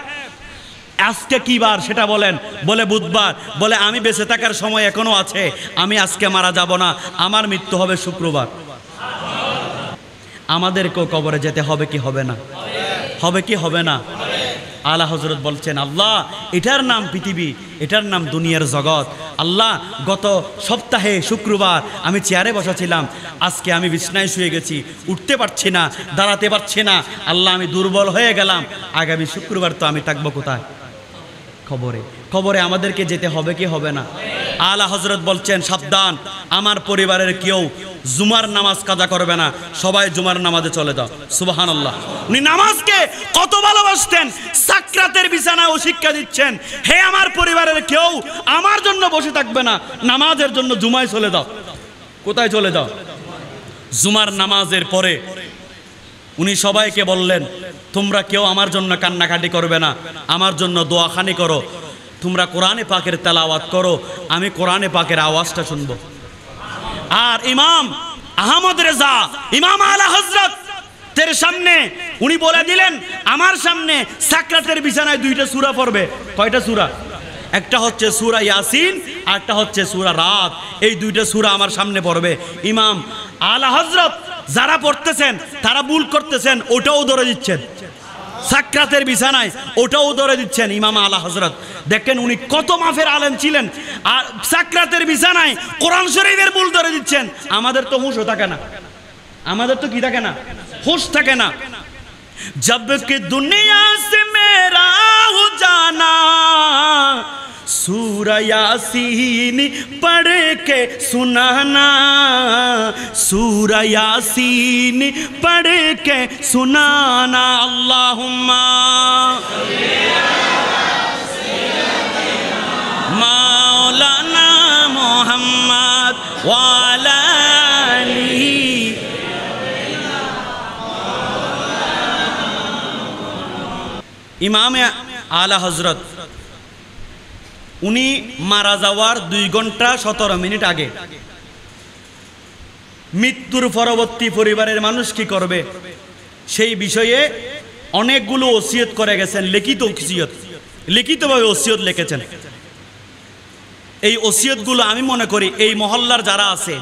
Speaker 1: আজকে কি বার সেটা বলেন। বলে বুধবার। বলে আমি বেঁচে থাকার সময় এখনো আছে, আমি আজকে মারা যাব না, আমার মৃত্যু হবে শুক্রবার। আমাদেরকেও কবরে যেতে হবে কি হবে না? হবে কি হবে না? আলা হযরত বলছেন, আল্লাহ এটার নাম পৃথিবী, এটার নাম দুনিয়ার জগৎ। আল্লাহ গত সপ্তাহে শুক্রবার আমি চেয়ারে বসাছিলাম, আজকে আমি বিছনায় শুয়ে গেছি, উঠতে পারছি না, দাঁড়াতে পারছি না। আল্লাহ আমি দুর্বল হয়ে গেলাম, আগামী শুক্রবার তো আমি থাকবো কোথায়? কবরে। কবরে আমাদেরকে যেতে হবে কি হবে না? আলা হযরত বলছেন, সাবধান, আমার পরিবারের কেউ জুমার নামাজ কাজা করবে না, সবাই জুমার নামাজে চলে যাও। সুবহানাল্লাহ। উনি নামাজকে কত ভালোবাসতেন, সাকরাতের বিছানায় ও শিক্ষা দিচ্ছেন, হে আমার পরিবারের কেউ আমার জন্য বসে থাকবে না, নামাজের জন্য জুমায় চলে যাও। কোথায় চলে যাও? জুমার নামাজের পরে উনি সবাইকে বললেন, তোমরা কেউ আমার জন্য কান্নাকাটি করবে না, আমার জন্য দোয়াখানি করো, তোমরা কোরআনে পাকের তেলাওয়াত করো, আমি কোরআনে পাকের আওয়াজটা শুনবো। আর ইমাম আহমদ রেজা, ইমাম আলা হযরত তের সামনে উনি বলে দিলেন, আমার সামনে সাকরাতের বিছানায় দুইটা সূরা পড়বে। কয়টা সূরা? একটা হচ্ছে সূরা ইয়াসিন, আর একটা হচ্ছে সূরা রাত। এই দুইটা সূরা আমার সামনে পড়বে। ইমাম আলা হযরত যারা পড়তেছেন তারা ভুল করতেছেন, ওটাও ধরে দিচ্ছেন। সাকরাতের বিছানায় ওটাও ধরে দিচ্ছেন ইমাম আলা হযরত। দেখেন উনি কত মাফের আলেম ছিলেন, আর সাকরাতের বিছানায় কোরআন শরীফের ভুল ধরে দিচ্ছেন। আমাদের তো হুঁশও থাকে না, আমাদের তো কি থাকে না, হুঁশ থাকে না। जब कि दुनिया से मेरा हो जाना सूरा यासीन पढ़ के सुनाना, सूरा यासीन पढ़ के सुनाना। अल्लाहुम्मा मौलाना मोहम्मद वाला आलिही। ইমামে আলা হযরত উনি মারা যাওয়ার 2 ঘন্টা 17 মিনিট আগে মৃত্যুর পরবর্তী পরিবারের মানুষ কি করবে সেই বিষয়ে অনেকগুলো ওসিয়ত করে গেছেন, লিখিতভাবে ওসিয়ত লিখেছেন। এই ওসিয়তগুলো আমি মনে করি এই মহল্লার যারা আছে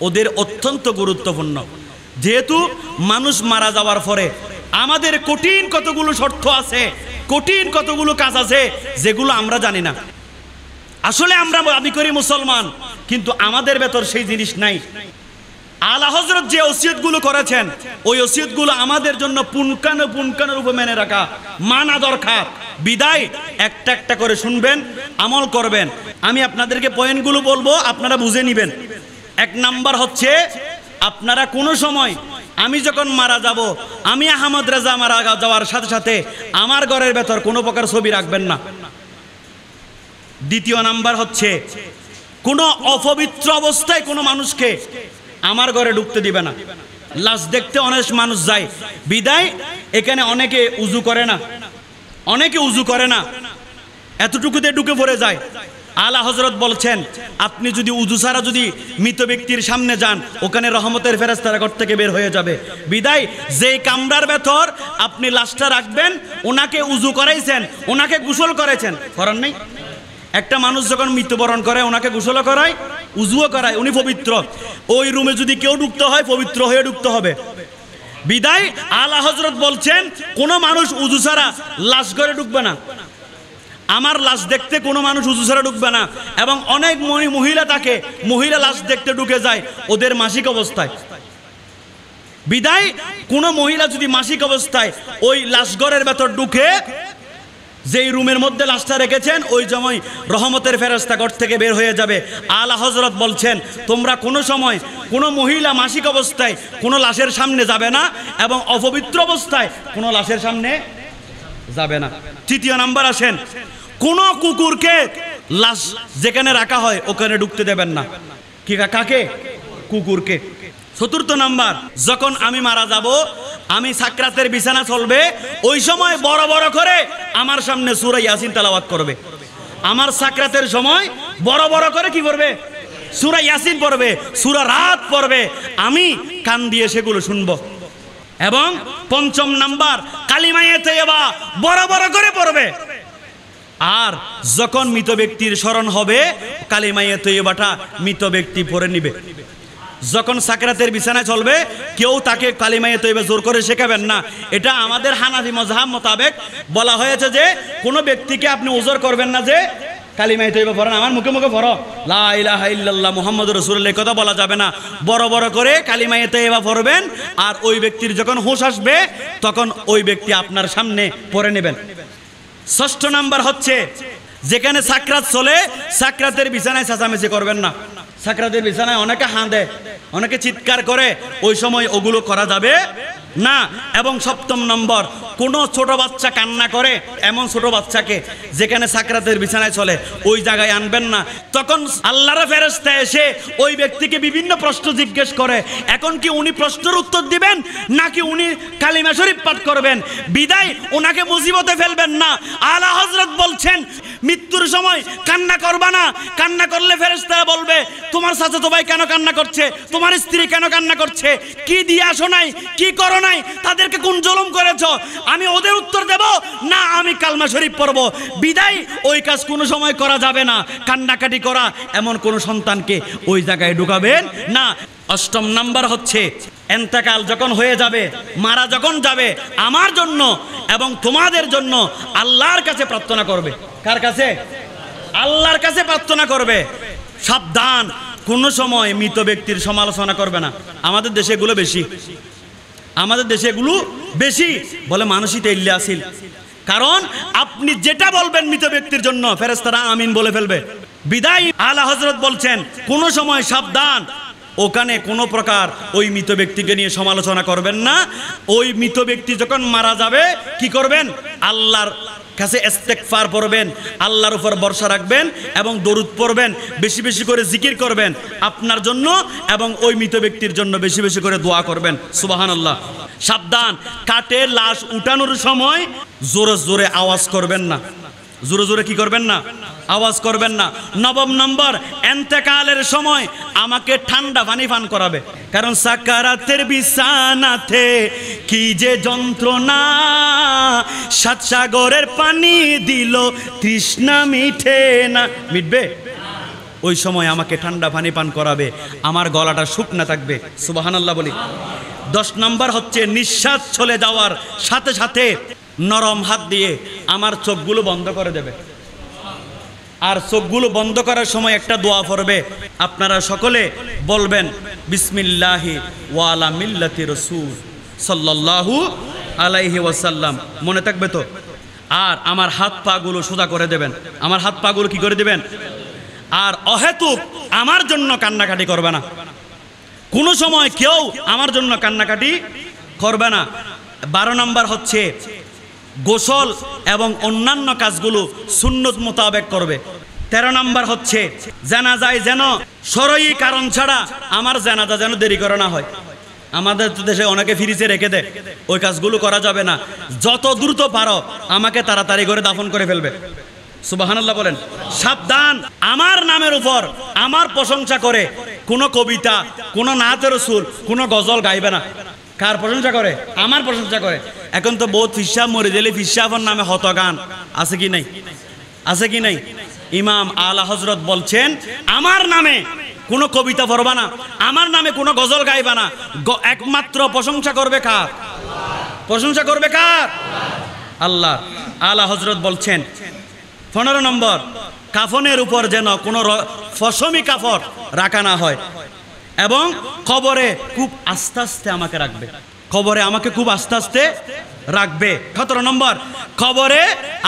Speaker 1: ওদের অত্যন্ত গুরুত্বপূর্ণ, যেহেতু মানুষ মারা যাওয়ার পরে আমাদের কঠিন কতগুলো শর্ত আছে, কঠিন কতগুলো কাজ আছে যেগুলো আমরা জানি না। আসলে আমরা দাবি করি মুসলমান, কিন্তু আমাদের ভেতর সেই জিনিস নাই। আলা হযরত যে ওসিয়তগুলো করেছেন ওই ওসিয়তগুলো আমাদের জন্য পুনকানুপুঙ্খানুরূপে মেনে রাখা মানা দরকার। বিদায় একটা একটা করে শুনবেন, আমল করবেন। আমি আপনাদেরকে পয়েন্টগুলো বলবো, আপনারা বুঝে নেবেন। 1 নাম্বার হচ্ছে, আপনারা কোনো সময় আমি যখন মারা যাব, আমি আহমদ রেজা মারা যাওয়ার সাথে সাথে আমার ঘরের ভেতর কোনো প্রকার ছবি রাখবেন না। 2 নাম্বার হচ্ছে, কোনো অপবিত্র অবস্থায় কোনো মানুষকে আমার ঘরে ঢুকতে দিবে না। লাশ দেখতে অনেক মানুষ যায়, বিদায় এখানে অনেকে উজু করে না, এতটুকুতে ঢুকে পড়ে যায়। আলা হযরত বলছেন, আপনি যদি উজু ছাড়া যদি মৃত ব্যক্তির সামনে যান, ওখানে রহমতের ফেরেশতারা ঘর থেকে বের হয়ে যাবে। বিদায় যেই কামরার ভেতর আপনি লাশটা রাখবেন, ওনাকে উজু করাইছেন, ওনাকে গোসল করেছেন, করার নেই? একটা মানুষ যখন মৃত্যুবরণ করে ওনাকে গোসল করায়, উজুও করায়, উনি পবিত্র। ওই রুমে যদি কেউ ঢুকতে হয় পবিত্র হয়ে ঢুকতে হবে। বিদায় আলা হযরত বলছেন, কোনো মানুষ উজু ছাড়া লাশ ঘরে ঢুকবে না। আমার লাশ দেখতে কোনো মানুষ উজু ছাড়া ঢুকবে না। এবং অনেক মহিলা থাকে, মহিলা লাশ দেখতে ঢুকে যায় ওদের মাসিক অবস্থায়। বিদায় কোনো মহিলা যদি মাসিক অবস্থায় ওই লাশ ঘরের ভেতর ঢুকে, যেই রুমের মধ্যে লাশটা রেখেছেন ওই সময় রহমতের ফেরেশতা ঘর থেকে বের হয়ে যাবে। আলা হযরত বলছেন, তোমরা কোনো সময় কোনো মহিলা মাসিক অবস্থায় কোনো লাশের সামনে যাবে না, এবং অপবিত্র অবস্থায় কোনো লাশের সামনে যাবে না। 3 নাম্বার আসেন, কোন কুকুরকে লাশ যেখানে রাখা হয় ওখানে ঢুকতে দেবেন না। কি কাকে? কুকুরকে। 4 নাম্বার, যখন আমি মারা যাব, আমি সাকরাতের বিছানা চলবে, ওই সময় বড় বড় করে আমার সামনে সূরা ইয়াসিন তেলাওয়াত করবে। আমার সাকরাতের সময় বড় বড় করে কি করবে? সূরা ইয়াসিন পড়বে, সূরা রাত পড়বে, আমি কান দিয়ে সেগুলো শুনবো। এবং 5 নাম্বার, কালিমায়ে তাইয়্যিবা বড় বড় করে পড়বে। আর যখন মৃত ব্যক্তির স্মরণ হবে, কালিমায়ে তাইয়্যিবাটা মৃত ব্যক্তি পড়ে নিবে। যখন সাকরাতের বিছানায় চলবে, কেউ তাকে কালিমায়ে তাইয়্যিবা জোর করে শেখাবেন না। এটা আমাদের হানাফি মাযহাব মোতাবেক বলা হয়েছে যে কোনো ব্যক্তিকে আপনি ওজর করবেন না যে কালিমায়ে তাইয়্যিবা পড়েন, আমার মুখে মুখে পড়ো লা ইলাহা ইল্লাল্লাহ মুহাম্মাদুর রাসূলুল্লাহ, কথা বলা যাবে না। বড় বড় করে কালিমায়ে তাইয়্যিবা পড়বেন, আর ওই ব্যক্তির যখন হুঁশ আসবে তখন ওই ব্যক্তি আপনার সামনে পড়ে নেবেন। 6 নাম্বার হচ্ছে, যেখানে সাকরাত চলে সাকরাতের বিছানায় চেঁচামেচি করবেন না। সাকরাতের বিছানায় অনেকে হাঁদে, অনেকে চিৎকার করে, ওই সময় ওগুলো করা যাবে না। এবং 7 নম্বর, কোনো ছোট বাচ্চা কান্না করে এমন ছোট বাচ্চাকে যেখানে সাকরাতের বিছানায় চলে ওই জায়গায় আনবেন না। তখন আল্লাহর ফেরেশতা এসে ওই ব্যক্তিকে বিভিন্ন প্রশ্ন জিজ্ঞেস করে, এখন কি উনি প্রশ্নের উত্তর দিবেন নাকি উনি কালিমা শরীফ পাঠ করবেন? বিদায় ওনাকে মুসিবতে ফেলবেন না। আলা হযরত বলছেন, মৃত্যুর সময় কান্না করবা না। কান্না করলে ফেরেশতারা বলবে, তোমার চাচাতো ভাই কেন কান্না করছে, তোমার স্ত্রী কেন কান্না করছে, কি দিয়ে আসো নাই, কি করো নাই, তাদেরকে কোন জুলুম করেছো? আমি ওদের উত্তর দেব না, আমি কালমা শরীফ পড়ব। বিদায় ওই কাজ কোনো সময় করা যাবে না। কান্নাকাটি করা এমন কোন সন্তানকে ওই জায়গায় ঢুকাবেন না। অষ্টম নাম্বার হচ্ছে এন্তেকাল যখন হয়ে যাবে, মারা যখন যাবে, আমার জন্য এবং তোমাদের জন্য আল্লাহর কাছে প্রার্থনা করবে। কার কাছে? আল্লাহর কাছে প্রার্থনা করবে। সাবধান, কোনো সময় মৃত ব্যক্তির সমালোচনা করবে না। আমাদের দেশে এগুলো বেশি, আমাদের দেশে এগুলো বেশি বলে মানুষই তেইল্লে আসিল। কারণ আপনি যেটা বলবেন মৃত ব্যক্তির জন্য ফেরেশতারা আমিন বলে ফেলবে। বিদায় আলা হযরত বলছেন কোনো সময় সাবধান, ওখানে কোনো প্রকার ওই মৃত ব্যক্তিকে নিয়ে সমালোচনা করবেন না। ওই মৃত ব্যক্তি যখন মারা যাবে কি করবেন? আল্লাহর কাছে ইস্তেগফার পড়বেন, আল্লাহর উপর ভরসা রাখবেন এবং দরুদ পড়বেন, বেশি বেশি করে জিকির করবেন আপনার জন্য এবং ওই মৃত ব্যক্তির জন্য বেশি বেশি করে দোয়া করবেন। সুবহানাল্লাহ। সাবধান, কাঠের লাশ উঠানোর সময় জোরে জোরে আওয়াজ করবেন না। জোরে জোরে কি করবেন না? আওয়াজ করবেন না। নবম নম্বর, এন্তেকালের সময় আমাকে ঠান্ডা পানি পান করাবে। কারণ সাকারাতের বিছানাতে কি যে যন্ত্রণা, সাত সাগরের পানি দিল তৃষ্ণা মিটে না। মিটবে? ওই সময় আমাকে ঠান্ডা পানি পান করাবে, আমার গলাটা শুকনা থাকবে। সুবহানাল্লাহ বলি। 10 নম্বর হচ্ছে নিঃশ্বাস চলে যাওয়ার সাথে সাথে নরম হাত দিয়ে আমার চোখগুলো বন্ধ করে দেবে। আর চোখগুলো বন্ধ করার সময় একটা দোয়া পড়বে। আপনারা সকলে বলবেন বিসমিল্লাহি ওয়া আলা মিল্লাতি রাসূল সাল্লাল্লাহু আলাইহি ওয়াসাল্লাম। মনে থাকবে তো? আর আমার হাত পাগুলো সোজা করে দেবেন। আমার হাত পাগুলো কি করে দেবেন? আর অহেতুক আমার জন্য কান্নাকাটি করবে না। কোনো সময় কেউ আমার জন্য কান্নাকাটি করবে না। 12 নম্বর হচ্ছে গোসল এবং অন্যান্য কাজগুলো সুন্নত মোতাবেক করবে। 13 নম্বর হচ্ছে জানাজায় যেন শরঈ কারণ ছাড়া আমার জানাজা যেন দেরি করে না হয়। আমাদের দেশে অনেকে ফ্রিজে রেখে দেয়, ওই কাজগুলো করা যাবে না। যত দ্রুত পারো আমাকে তাড়াতাড়ি করে দাফন করে ফেলবে। সুবহানাল্লাহ বলেন। সাবধান, আমার নামের উপর আমার প্রশংসা করে কোনো কবিতা, কোনো নাতে রসুল, কোনো গজল গাইবে না। কার প্রশংসা করে? আমার প্রশংসা করে। এখন তো বহুত ফিসাব মরে গেলে ফিসাবর নামে হত গান আছে কি নাই? আছে কি নাই? ইমাম আলা হযরত বলছেন আমার নামে কোনো কবিতা পড়বা না, আমার নামে কোনো গজল গাইবা না। একমাত্র প্রশংসা করবে কার? প্রশংসা করবে কার? আল্লাহ। আলা হযরত বলছেন 15 নম্বর, কাফনের উপর যেন কোনো ফসমি কাপড় রাখা না হয় এবং কবরে খুব আস্তে আস্তে আমাকে রাখবে। কবরে আমাকে খুব আস্তে আস্তে রাখবে। 17 নম্বর, কবরে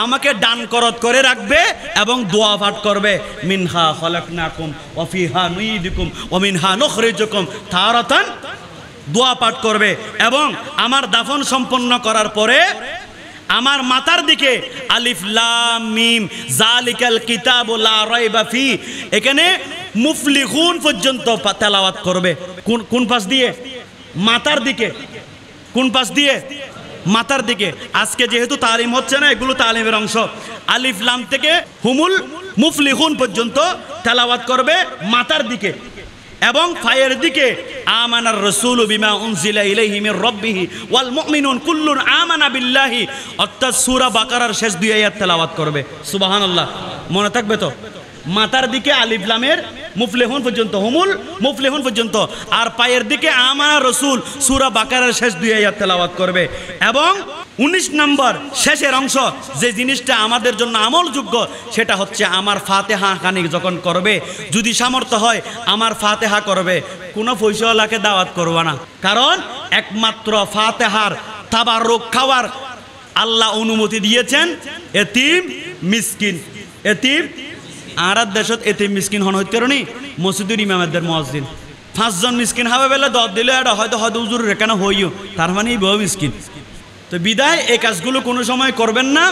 Speaker 1: আমাকে ডান করত করে রাখবে এবং দোয়া পাঠ করবে মিনহা খলাকনাকুম ওয়া ফিহা নুইদুকুম ওয়া মিনহা নুখরিজুকুম তারাতান। দোয়া পাঠ করবে এবং আমার দাফন সম্পন্ন করার পরে আমার মাথার দিকে আলিফ লাম মিম জালিকাল কিতাবু লা রাইবা ফি, এখানে মুফলিহুন পর্যন্ত তেলাওয়াত করবে। কোন পাশ দিয়ে? মাথার দিকে। কোন পাশ দিয়ে? মাথার দিকে। আজকে যেহেতু তালিম হচ্ছে না, এগুলো তালিমের অংশ। আলিফ লাম থেকে হুমুল মুফলিহুন পর্যন্ত তেলাওয়াত করবে মাথার দিকে এবং পায়ের দিকে আমানার রাসূলু বিমা উনজিলা ইলাইহি মির রাব্বিহি ওয়াল মুমিনুন কুল্লুন আমানা বিল্লাহি, অর্থাৎ সূরা বাকারার শেষ 2 আয়াত তেলাওয়াত করবে। সুবহানাল্লাহ। মনে থাকবে তো? মাথার দিকে আলিফ লামের মুফলিহুন পর্যন্ত, হুমুল মুফলিহুন পর্যন্ত, আর পায়ের দিকে আমানা রাসূল সূরা বাকারার শেষ 2 আয়াত তেলাওয়াত করবে। এবং 19 নম্বর শেষের অংশ, যে জিনিসটা আমাদের জন্য আমলযোগ্য সেটা হচ্ছে আমার ফাতিহা খানি যখন করবে, যদি সামর্থ্য হয় আমার ফাতিহা করবে। কোনো পয়সাওয়ালাকে দাওয়াত করবে না, কারণ একমাত্র ফাতিহার তাবারুক খাওয়ার আল্লাহ অনুমতি দিয়েছেন এতিম মিসকিন। এতিম আর দেশত এতিম মিসকিন হন হইতে নি মসজিদের ইমামদের মুয়াজ্জিন 5 জন মিসকিন হবে বেলা 10 দিলে এটা হয়তো হুজুর রেখানো হইও, তার মানে বহু মিসকিন। তো বিদায় এই কাজগুলো কোনো সময় করবেন না।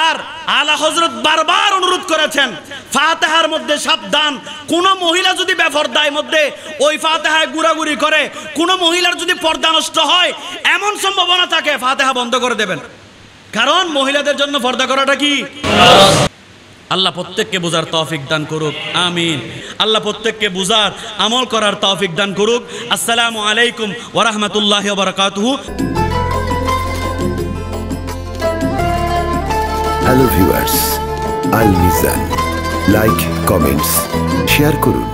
Speaker 1: আর আলা হযরত বারবার অনুরোধ করেছেন ফাতিহার মধ্যে সাবধান, কোন মহিলা যদি বেপরদায় মধ্যে ওই ফাতিহায় গুড়াগুড়ি করে, কোন মহিলার যদি পর্দা নষ্ট হয় এমন সম্ভাবনা থাকে, ফাতিহা বন্ধ করে দেবেন। কারণ মহিলাদের জন্য পর্দা করাটা কি? আল্লাহ প্রত্যেককে বুঝার তৌফিক দান করুক, আমিন। আল্লাহ প্রত্যেককে বুঝার আমল করার তৌফিক দান করুক। আসসালামু আলাইকুম ওয়া রাহমাতুল্লাহি ওয়া বারাকাতুহু।
Speaker 2: হ্যালো ভিউয়ার্স, আল মিজান, লাইক, কমেন্টস, শেয়ার করুন।